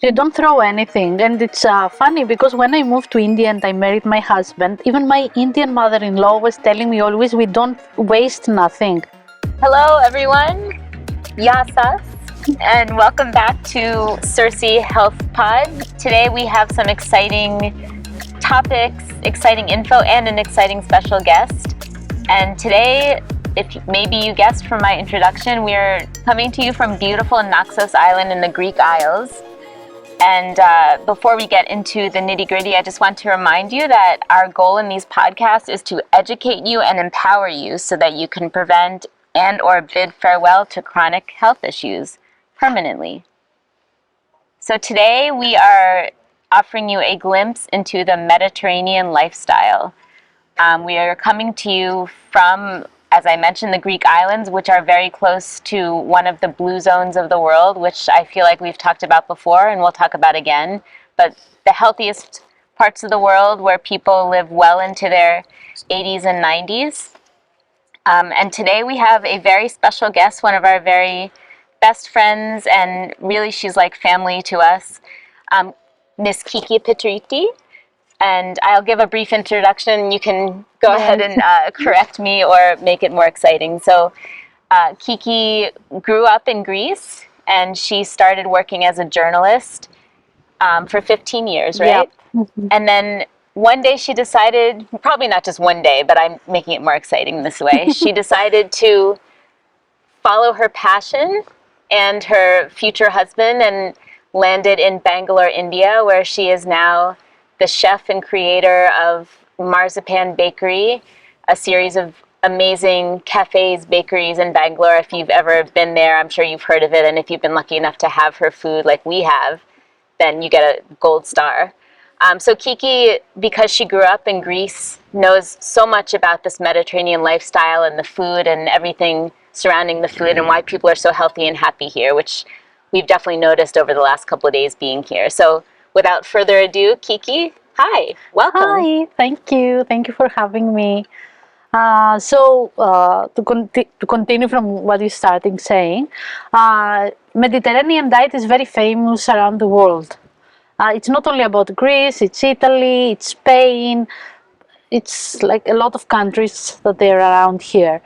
You don't throw anything, and it's funny because when I moved to India and I married my husband, even my Indian mother-in-law was telling me always we don't waste nothing. Hello, everyone. Yasas, and welcome back to Circee Health Pod. Today we have some exciting topics, exciting info, and an exciting special guest. And today, if maybe you guessed from my introduction, we're coming to you from beautiful Naxos Island in the Greek Isles. And before we get into the nitty-gritty, I just want to remind you that our goal in these podcasts is to educate you and empower you so that you can prevent and or bid farewell to chronic health issues permanently. So today we are offering you a glimpse into the Mediterranean lifestyle. We are coming to you from, as I mentioned, the Greek islands, which are very close to one of the blue zones of the world, which I feel like we've talked about before and we'll talk about again. But the healthiest parts of the world where people live well into their 80s and 90s. And today we have a very special guest, one of our very best friends, and really she's like family to us, Miss Kiki Petriti. And I'll give a brief introduction. You can go ahead and correct me or make it more exciting. So Kiki grew up in Greece, and she started working as a journalist for 15 years, right? Yep. And then one day she decided, probably not just one day, but I'm making it more exciting this way. She decided to follow her passion and her future husband and landed in Bengaluru, India, where she is now the chef and creator of Marzipan Bakery, a series of amazing cafes, bakeries in Bangalore. If you've ever been there, I'm sure you've heard of it. And if you've been lucky enough to have her food like we have, then you get a gold star. So Kiki, because she grew up in Greece, knows so much about this Mediterranean lifestyle and the food and everything surrounding the food and why people are so healthy and happy here, which we've definitely noticed over the last couple of days being here. So without further ado, Kiki, hi, welcome. Hi, thank you. Thank you for having me. To continue from what you started saying, Mediterranean diet is very famous around the world. It's not only about Greece, it's Italy, it's Spain, it's like a lot of countries that they're around here.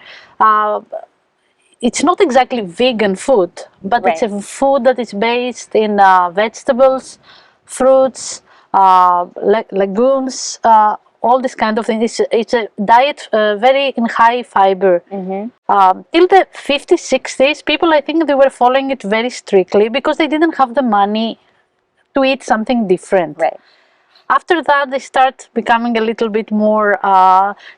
It's not exactly vegan food, but Right. it's a food that is based in vegetables, fruits, legumes, all this kind of thing. It's a diet very in high fiber. Till the 50s, 60s, people, I think they were following it very strictly because they didn't have the money to eat something different. Right. After that, they start becoming a little bit more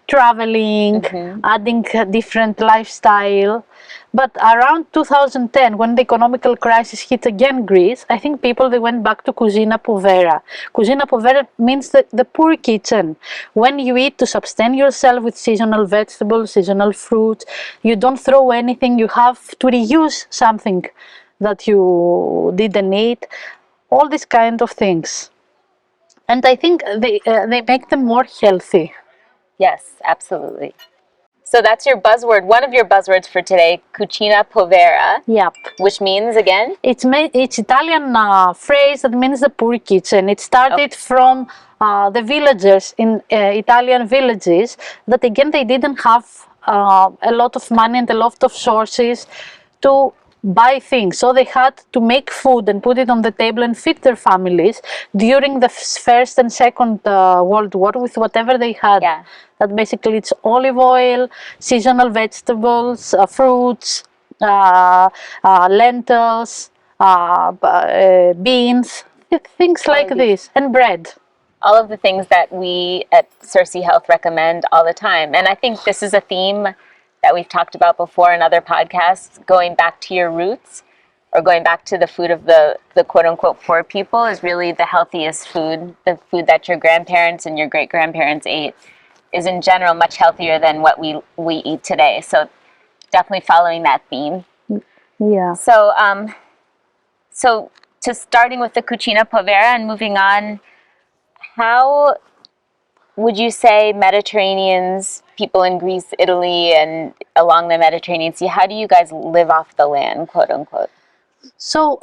traveling, adding a different lifestyle. But around 2010, when the economical crisis hit again Greece, I think people, they went back to cucina povera. Cucina povera means the poor kitchen. When you eat to sustain yourself with seasonal vegetables, seasonal fruits, you don't throw anything, you have to reuse something that you didn't eat, all these kind of things. And I think they make them more healthy. Yes, absolutely. So that's your buzzword, one of your buzzwords for today, cucina povera, Yep. which means, again? It's Italian phrase that means the poor kitchen. It started from the villagers in Italian villages that, again, they didn't have a lot of money and a lot of sources to buy things, so they had to make food and put it on the table and feed their families during the First and Second World War with whatever they had. Yeah. That basically it's olive oil, seasonal vegetables, fruits, lentils, beans, things like this, and bread. All of the things that we at Circee Health recommend all the time. And I think this is a theme that we've talked about before in other podcasts, going back to your roots or going back to the food of the quote-unquote poor people is really the healthiest food. The food that your grandparents and your great-grandparents ate is in general much healthier than what we eat today. So definitely following that theme. Yeah. So, so to starting with the cucina povera and moving on, how would you say Mediterraneans, people in Greece, Italy, and along the Mediterranean Sea, how do you guys live off the land, quote unquote? So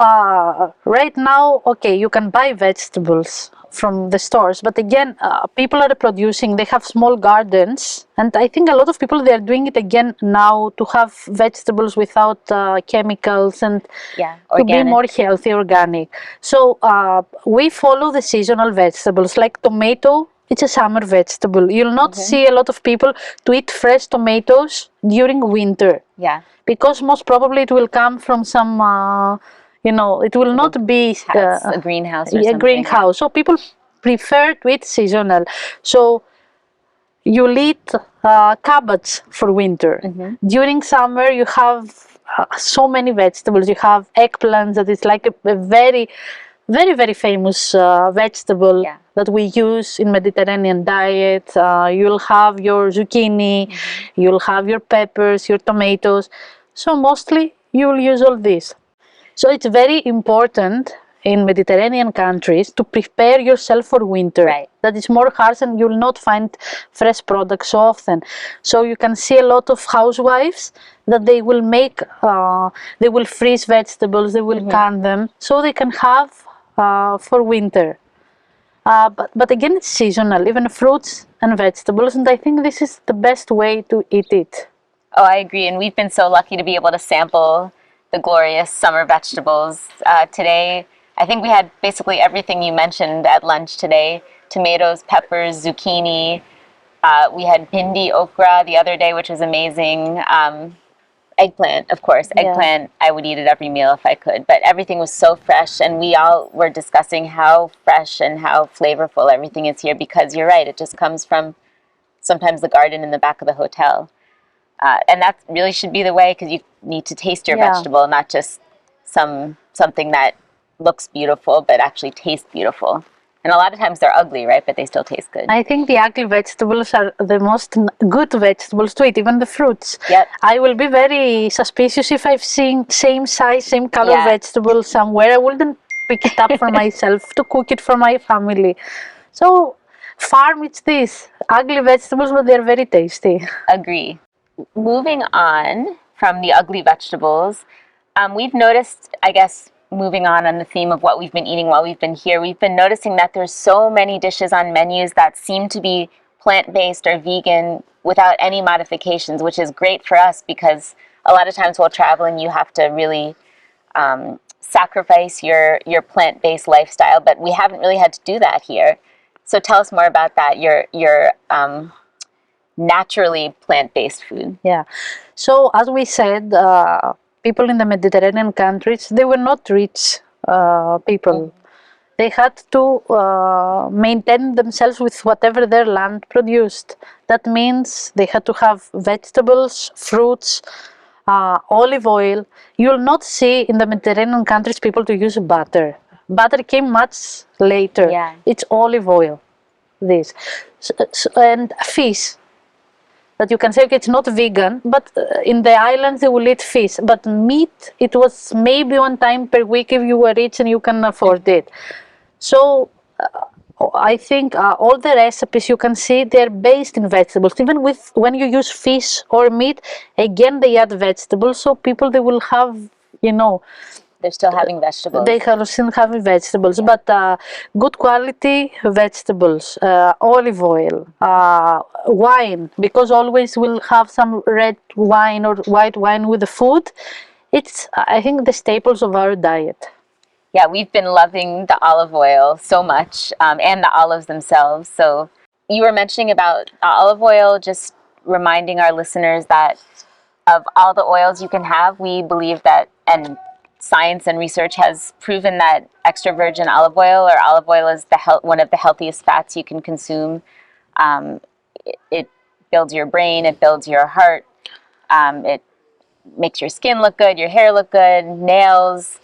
right now, okay, you can buy vegetables from the stores, but again, people are producing. They have small gardens, and I think a lot of people they are doing it again now to have vegetables without chemicals and to be more healthy, organic. So we follow the seasonal vegetables like tomato. It's a summer vegetable. You'll not see a lot of people to eat fresh tomatoes during winter. Yeah. Because most probably it will come from some, it will not be a greenhouse or a something. greenhouse. So people prefer to eat seasonal. So you'll eat cabbage for winter. During summer, you have so many vegetables. You have eggplants that is like a very, very, very famous vegetable that we use in Mediterranean diet. You'll have your zucchini, you'll have your peppers, your tomatoes. So mostly you will use all this. So it's very important in Mediterranean countries to prepare yourself for winter. Right. That is more harsh and you will not find fresh products so often. So you can see a lot of housewives that they will make, they will freeze vegetables, they will can them so they can have for winter. But again, it's seasonal, even fruits and vegetables, and I think this is the best way to eat it. Oh, I agree. And we've been so lucky to be able to sample the glorious summer vegetables. Today, I think we had basically everything you mentioned at lunch today. Tomatoes, peppers, zucchini. We had bindi okra the other day, which was amazing. Eggplant, of course. Eggplant, I would eat it every meal if I could. But everything was so fresh, and we all were discussing how fresh and how flavorful everything is here, because you're right, it just comes from sometimes the garden in the back of the hotel. And that really should be the way, because you need to taste your vegetable, not just something that looks beautiful, but actually tastes beautiful. And a lot of times they're ugly, right? But they still taste good. I think the ugly vegetables are the most good vegetables to eat, even the fruits. Yep. I will be very suspicious if I've seen same size, same color vegetable somewhere. I wouldn't pick it up for myself to cook it for my family. So farm it's this. Ugly vegetables, but they're very tasty. Agree. Moving on from the ugly vegetables, we've noticed, I guess, moving on the theme of what we've been eating while we've been here, we've been noticing that there's so many dishes on menus that seem to be plant-based or vegan without any modifications, which is great for us because a lot of times while traveling you have to really sacrifice your plant-based lifestyle, but we haven't really had to do that here. So tell us more about that, your naturally plant-based food. Yeah. So as we said, people in the Mediterranean countries, they were not rich people. They had to maintain themselves with whatever their land produced. That means they had to have vegetables, fruits, olive oil. You'll not see in the Mediterranean countries people to use butter. Butter came much later. Yeah. It's olive oil, this. And fish. That you can say, okay, it's not vegan, but in the islands they will eat fish. But meat, it was maybe one time per week if you were rich and you can afford it. So I think all the recipes you can see, they're based in vegetables. Even with when you use fish or meat, again they add vegetables. So people, they will have, they're still having vegetables. They are still having vegetables, but good quality vegetables, olive oil, wine, because always we'll have some red wine or white wine with the food. It's, I think, the staples of our diet. Yeah, we've been loving the olive oil so much, and the olives themselves. So you were mentioning about olive oil, just reminding our listeners that of all the oils you can have, we believe that, and science and research has proven that extra virgin olive oil is one of the healthiest fats you can consume. It builds your brain, it builds your heart, it makes your skin look good, your hair look good, nails,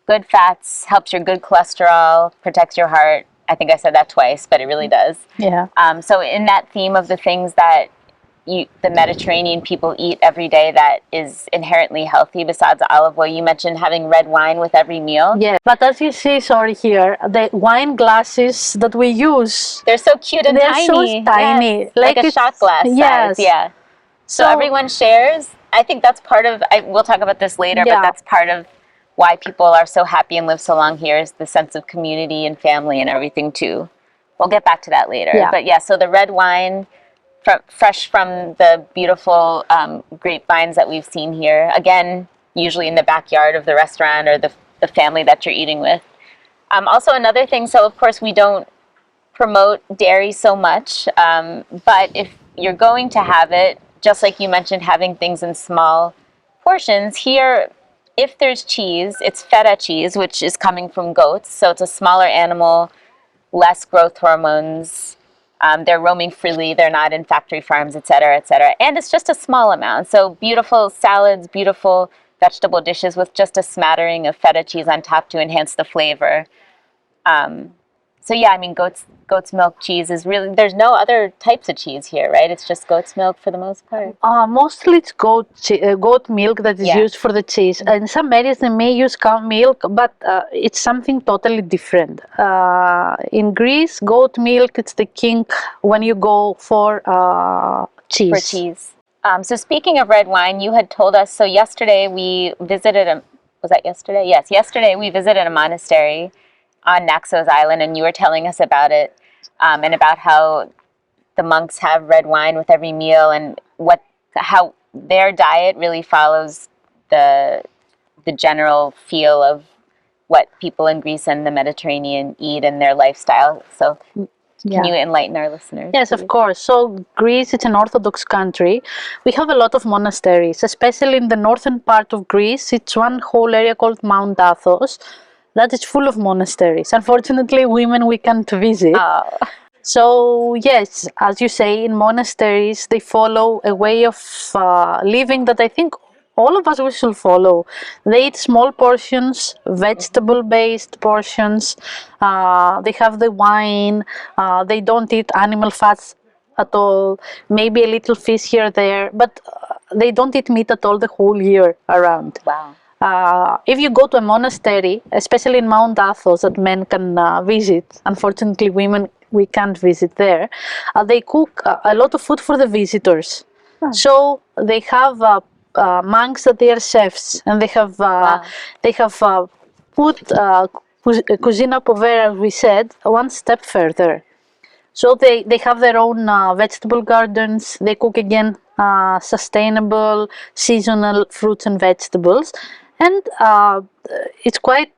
good fats, helps your good cholesterol, protects your heart. I think I said that twice, but it really does. Yeah. So in that theme of the things that the Mediterranean people eat every day that is inherently healthy besides olive oil, you mentioned having red wine with every meal. Yeah, but as you see, here, the wine glasses that we use, they're so cute and they're tiny. So tiny. Yes. Like a shot glass size. Yeah. So everyone shares. I think that's part of, we'll talk about this later, but that's part of why people are so happy and live so long here is the sense of community and family and everything too. We'll get back to that later. Yeah. But yeah, so the red wine, fresh from the beautiful grapevines that we've seen here. Again, usually in the backyard of the restaurant or the family that you're eating with. Also, another thing, so of course we don't promote dairy so much, but if you're going to have it, just like you mentioned, having things in small portions, here, if there's cheese, it's feta cheese, which is coming from goats, so it's a smaller animal, less growth hormones, they're roaming freely, they're not in factory farms, et cetera, and it's just a small amount. So beautiful salads, beautiful vegetable dishes with just a smattering of feta cheese on top to enhance the flavor. So yeah, I mean, goat's milk cheese is really, there's no other types of cheese here, right? It's just goat's milk for the most part. Mostly it's goat milk that is used for the cheese. In some areas they may use cow milk, but it's something totally different. In Greece, goat milk, it's the king when you go for cheese. For cheese. So speaking of red wine, you had told us, so yesterday we visited was that yesterday? Yes, yesterday we visited a monastery on Naxos Island, and you were telling us about it, and about how the monks have red wine with every meal, and how their diet really follows the general feel of what people in Greece and the Mediterranean eat and their lifestyle. So can you enlighten our listeners? Yes, please? of course. So Greece, it's an Orthodox country. We have a lot of monasteries, especially in the northern part of Greece. It's one whole area called Mount Athos that is full of monasteries. Unfortunately, women we can't visit. Oh. So yes, as you say, in monasteries, they follow a way of living that I think all of us we should follow. They eat small portions, vegetable-based portions. They have the wine. They don't eat animal fats at all. Maybe a little fish here or there, but they don't eat meat at all the whole year around. Wow. If you go to a monastery, especially in Mount Athos that men can visit, unfortunately women we can't visit there, they cook a lot of food for the visitors. So they have monks that they are chefs, and they have put cucina povera, as we said, one step further. So they have their own vegetable gardens. They cook again sustainable seasonal fruits and vegetables, and it's quite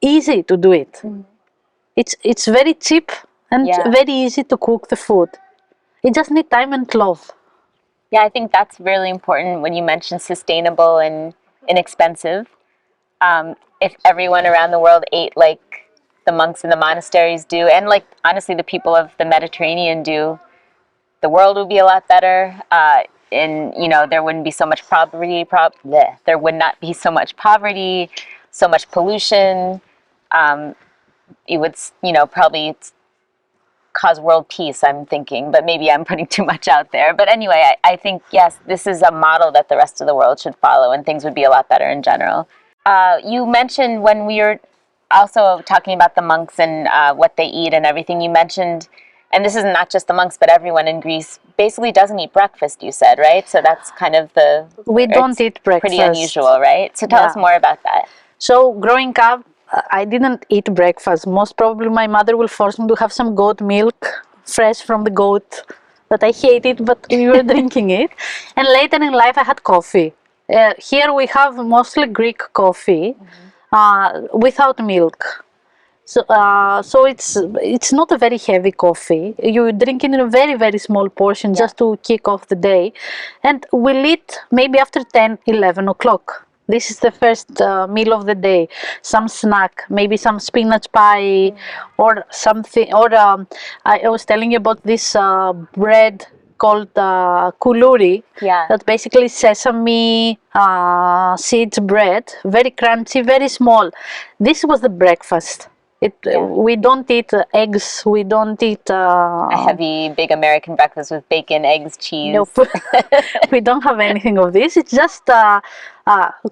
easy to do it. It's very cheap and very easy to cook the food. It just needs time and love. Yeah, I think that's really important when you mention sustainable and inexpensive. If everyone around the world ate like the monks in the monasteries do, and like honestly the people of the Mediterranean do, the world would be a lot better. And there wouldn't be so much poverty. There would not be so much poverty, so much pollution. It would, probably cause world peace, I'm thinking, but maybe I'm putting too much out there. But anyway, I think, yes, this is a model that the rest of the world should follow, and things would be a lot better in general. You mentioned when we were also talking about the monks and what they eat and everything, you mentioned, and this is not just the monks, but everyone in Greece basically doesn't eat breakfast, you said, right? So that's kind of we don't eat breakfast. Pretty unusual, right? So tell us more about that. So growing up, I didn't eat breakfast. Most probably my mother will force me to have some goat milk, fresh from the goat, that I hate it, but we were drinking it. And later in life I had coffee. Here we have mostly Greek coffee without milk. So it's not a very heavy coffee. You drink it in a very, very small portion just to kick off the day. And we'll eat maybe after 10, 11 o'clock. This is the first meal of the day. Some snack, maybe some spinach pie or something. Or I was telling you about this bread called koulouri. That basically sesame seeds bread, very crunchy, very small. This was the breakfast. We don't eat eggs. We don't eat a heavy, big American breakfast with bacon, eggs, cheese. Nope. We don't have anything of this. It's just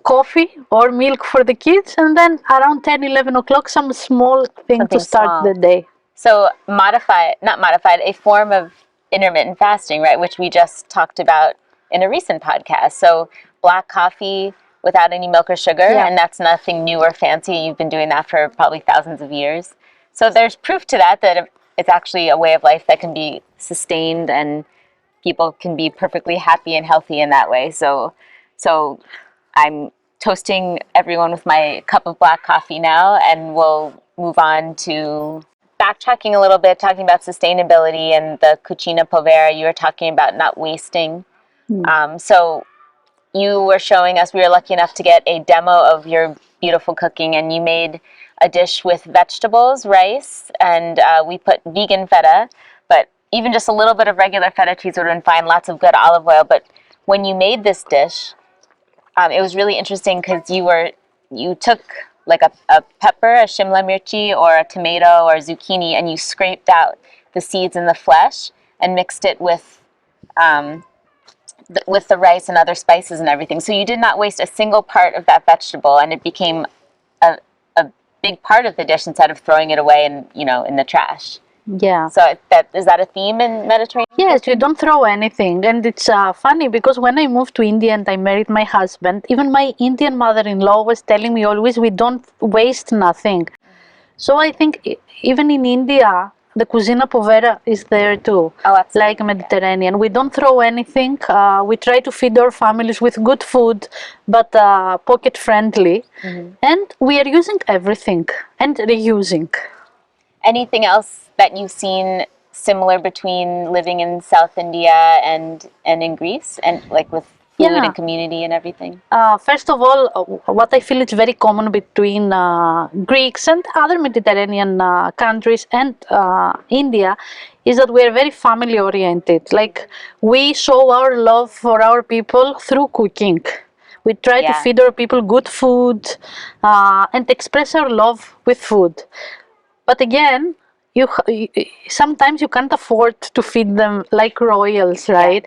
coffee or milk for the kids, and then around 10, 11 o'clock, some small thing to start the day. So a form of intermittent fasting, right? Which we just talked about in a recent podcast. So black coffee without any milk or sugar, and that's nothing new or fancy. You've been doing that for probably thousands of years. So there's proof to that it's actually a way of life that can be sustained, and people can be perfectly happy and healthy in that way. So I'm toasting everyone with my cup of black coffee now, and we'll move on to backtracking a little bit, talking about sustainability and the cucina povera. You were talking about not wasting. So you were showing us, we were lucky enough to get a demo of your beautiful cooking, and you made a dish with vegetables, rice, and we put vegan feta, but even just a little bit of regular feta cheese would have been fine, lots of good olive oil. But when you made this dish, it was really interesting because you took like a pepper, a shimla mirchi, or a tomato or a zucchini, and you scraped out the seeds and the flesh and mixed it with the rice and other spices and everything. So you did not waste a single part of that vegetable, and it became a big part of the dish instead of throwing it away in the trash. Yeah. So is that a theme in Mediterranean? Yes, you don't throw anything. And it's funny because when I moved to India and I married my husband, even my Indian mother-in-law was telling me always, we don't waste nothing. So I think even in India, the cucina povera is there too, like Mediterranean. We don't throw anything. We try to feed our families with good food, but pocket friendly. And we are using everything and reusing. Anything else that you've seen similar between living in South India and in Greece, and like with food and community and everything? First of all, what I feel is very common between Greeks and other Mediterranean countries and India is that we are very family oriented. Like, we show our love for our people through cooking. We try to feed our people good food and express our love with food. But again, sometimes you can't afford to feed them like royals, right?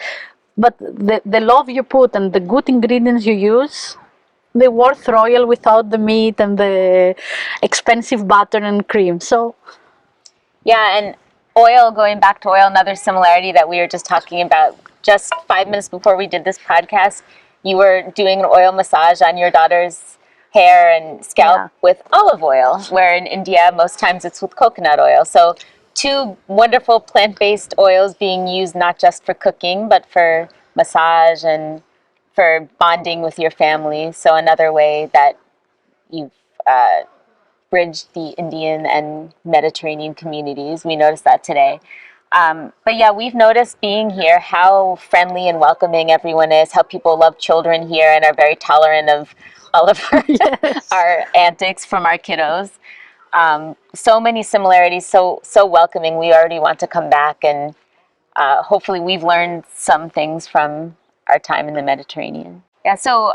But the love you put and the good ingredients you use, they're worth royal without the meat and the expensive butter and cream. So, and oil, going back to oil, another similarity that we were just talking about just 5 minutes before we did this podcast, you were doing an oil massage on your daughter's hair and scalp with olive oil, where in India, most times it's with coconut oil. So 2 wonderful plant-based oils being used not just for cooking, but for massage and for bonding with your family. So another way that you've bridged the Indian and Mediterranean communities. We noticed that today. But we've noticed being here how friendly and welcoming everyone is, how people love children here and are very tolerant of all of our antics from our kiddos. So many similarities, so welcoming. We already want to come back, and hopefully we've learned some things from our time in the Mediterranean. So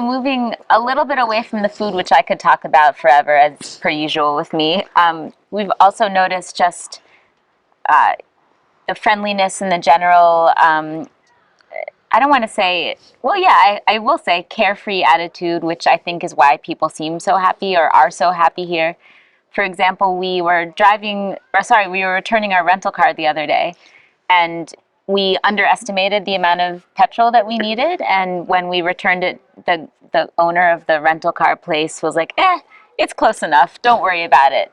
moving a little bit away from the food, which I could talk about forever as per usual with me, we've also noticed just the friendliness and the general, I don't want to say, I will say carefree attitude, which I think is why people seem so happy or are so happy here. For example, we were returning our rental car the other day, and we underestimated the amount of petrol that we needed. And when we returned it, the owner of the rental car place was like, it's close enough. Don't worry about it.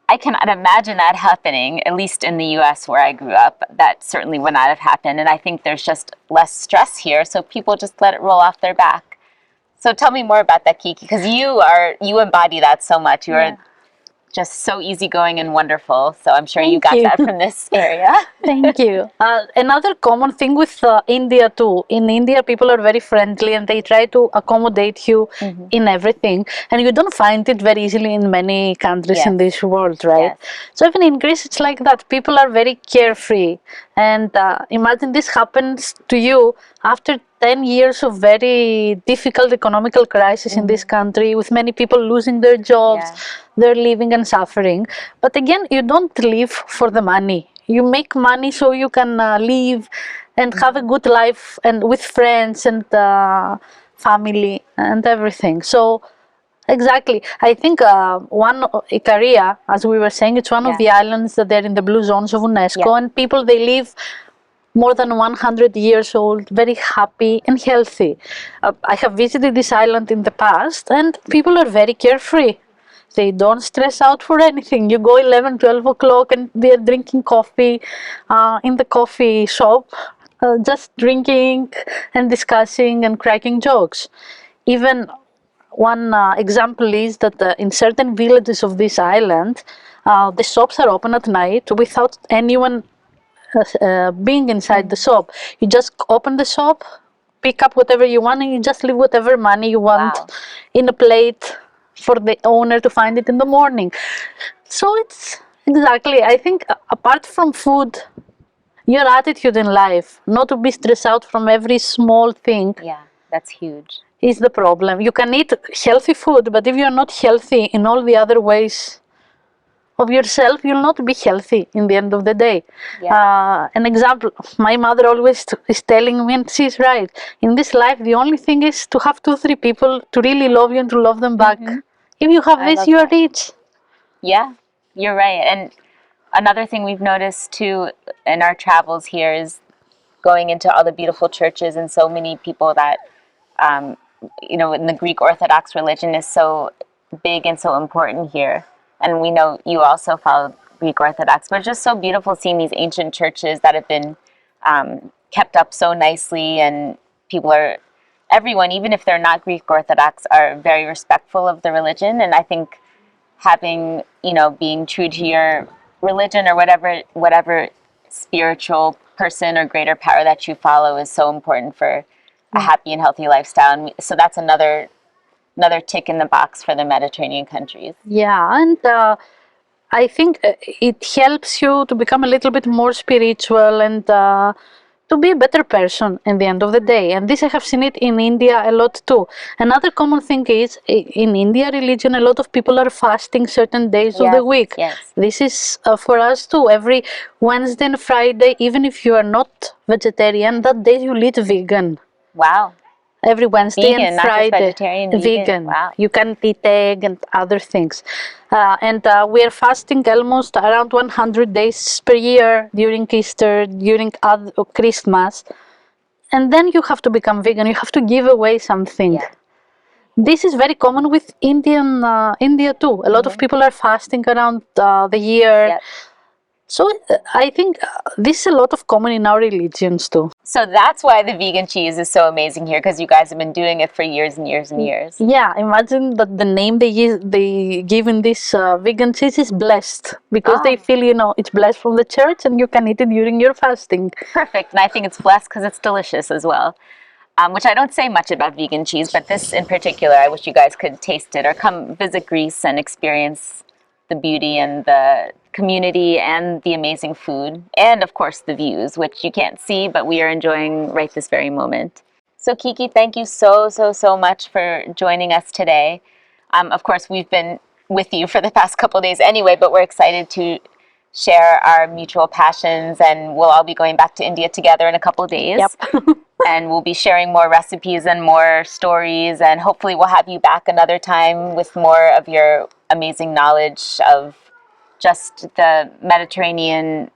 I cannot imagine that happening, at least in the U.S. where I grew up. That certainly would not have happened. And I think there's just less stress here, so people just let it roll off their back. So tell me more about that, Kiki, because you embody that so much. You are just so easygoing and wonderful. So I'm sure you got that from this area. Thank you. Another common thing with India too. In India, people are very friendly and they try to accommodate you in everything. And you don't find it very easily in many countries in this world, right? So even in Greece, it's like that. People are very carefree. And imagine this happens to you after 10 years of very difficult economical crisis in this country, with many people losing their jobs, they're living and suffering. But again, you don't live for the money. You make money so you can live and have a good life and with friends and family and everything. So exactly. I think Ikaria, as we were saying, it's one of the islands that they're in the blue zones of UNESCO, and people, they live more than 100 years old, very happy and healthy. I have visited this island in the past, and people are very carefree. They don't stress out for anything. You go 11, 12 o'clock and they're drinking coffee in the coffee shop, just drinking and discussing and cracking jokes. Even one example is that in certain villages of this island, the shops are open at night without anyone being inside the shop. You just open the shop, pick up whatever you want, and you just leave whatever money you want in a plate for the owner to find it in the morning. So it's exactly, I think, apart from food, your attitude in life, not to be stressed out from every small thing. Yeah, that's huge. Is the problem. You can eat healthy food, but if you're not healthy in all the other ways of yourself, you'll not be healthy in the end of the day. An example, my mother always is telling me, and she's right, in this life the only thing is to have 2-3 people to really love you and to love them back. If you have this, you are rich. Yeah, you're right. And another thing we've noticed too in our travels here is going into all the beautiful churches, and so many people that in the Greek Orthodox religion is so big and so important here. And we know you also follow Greek Orthodox, but it's just so beautiful seeing these ancient churches that have been kept up so nicely, and everyone, even if they're not Greek Orthodox, are very respectful of the religion. And I think having, being true to your religion or whatever spiritual person or greater power that you follow is so important for a happy and healthy lifestyle. And so that's another tick in the box for the Mediterranean countries. Yeah, and I think it helps you to become a little bit more spiritual and to be a better person in the end of the day. And this I have seen it in India a lot too. Another common thing is in India religion, a lot of people are fasting certain days of the week. Yes. This is for us too. Every Wednesday and Friday, even if you are not vegetarian, that day you eat vegan. Wow. Every Wednesday and Friday. Not just vegetarian, vegan. Wow. You can eat egg and other things. And we are fasting almost around 100 days per year during Easter, during Christmas. And then you have to become vegan. You have to give away something. Yeah. This is very common with India too. A lot of people are fasting around the year. Yep. So I think this is a lot of common in our religions too. So that's why the vegan cheese is so amazing here, because you guys have been doing it for years and years and years. Yeah, imagine that the name they give in this vegan cheese is blessed, because they feel, it's blessed from the church and you can eat it during your fasting. Perfect. And I think it's blessed because it's delicious as well. Which I don't say much about vegan cheese, but this in particular, I wish you guys could taste it or come visit Greece and experience the beauty and the community and the amazing food, and of course the views, which you can't see, but we are enjoying right this very moment. So Kiki, thank you so much for joining us today. Of course, we've been with you for the past couple of days anyway, but we're excited to share our mutual passions, and we'll all be going back to India together in a couple of days. Yep. And we'll be sharing more recipes and more stories, and hopefully we'll have you back another time with more of your amazing knowledge of just the Mediterranean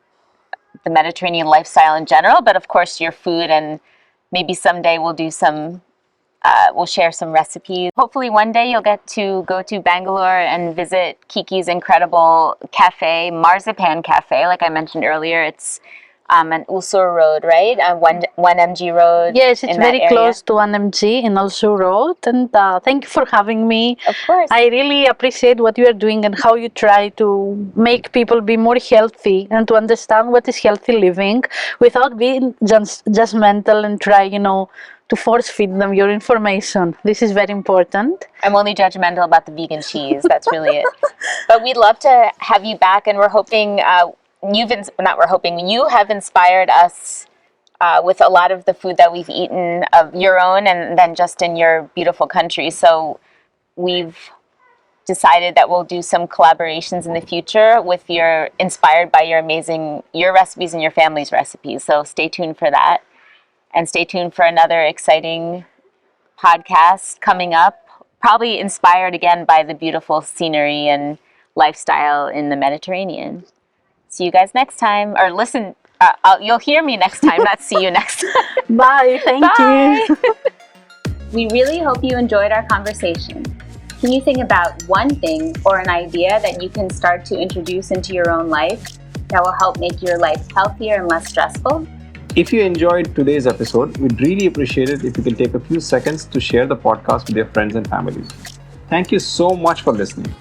lifestyle in general, but of course your food, and maybe someday we'll share some recipes. Hopefully one day you'll get to go to Bengaluru and visit Kiki's incredible cafe, Marzipan Cafe. Like I mentioned earlier, it's an Ulsur Road, right? 1MG Road. Yes, it's very close to 1MG in Ulsur Road. And thank you for having me. Of course. I really appreciate what you are doing and how you try to make people be more healthy and to understand what is healthy living without being judgmental and try, to force feed them your information. This is very important. I'm only judgmental about the vegan cheese. That's really it. But we'd love to have you back, and we're hoping you have inspired us with a lot of the food that we've eaten of your own and then just in your beautiful country. So we've decided that we'll do some collaborations in the future inspired by your recipes and your family's recipes. So stay tuned for that, and stay tuned for another exciting podcast coming up, probably inspired again by the beautiful scenery and lifestyle in the Mediterranean. See you guys next time, or listen You'll hear me next time, not see you next time. Bye. Thank Bye. you. We really hope you enjoyed our conversation. Can you think about one thing or an idea that you can start to introduce into your own life that will help make your life healthier and less stressful? If you enjoyed today's episode, we'd really appreciate it if you can take a few seconds to share the podcast with your friends and families. Thank you so much for listening.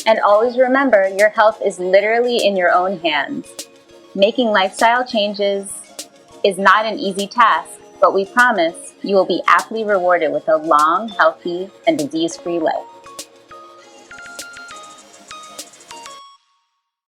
And always remember, your health is literally in your own hands. Making lifestyle changes is not an easy task, but we promise you will be aptly rewarded with a long, healthy, and disease-free life.